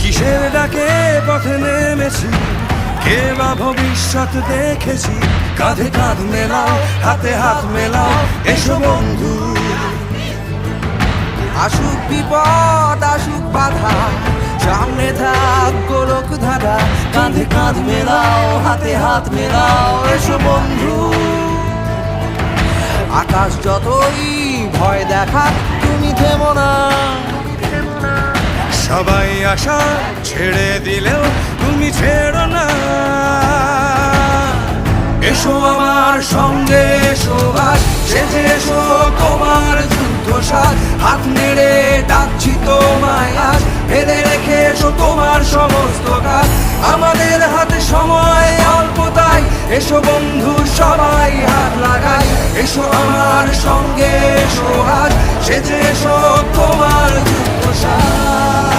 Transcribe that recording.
কিসের ডাকে পথে নেমেছি, কে বা ভবিষ্যৎ দেখেছি। কাঁধে কাঁধ মেলাও, হাতে হাত মেলাও, এসো বন্ধু। আসুক বিপদ আসুক বাধা, সামনে থাক গোলক ধাঁধা। কাঁধে কাঁধ মেলাও, হাতে হাত মেলাও, এসো বন্ধু। আকাশ যতই ভয় দেখাক, তুমি থেমো না। সবাই আশা ছেড়ে দিলেও তুমি ছেড়ো না। এসো আমার সঙ্গে, এসো আজ সেজে এসো তোমার যুদ্ধ সাজ। হাত নেড়ে ডাকছি তোমায় আজ, ফেলে রেখে এসো তোমার সমস্ত কাজ। আমাদের হাতে সময় অল্প তাই, এসো বন্ধু সবাই হাত লাগাই। এসো আমার সঙ্গে, এসো আজ সেজে এসো তোমার যুদ্ধ সাজ।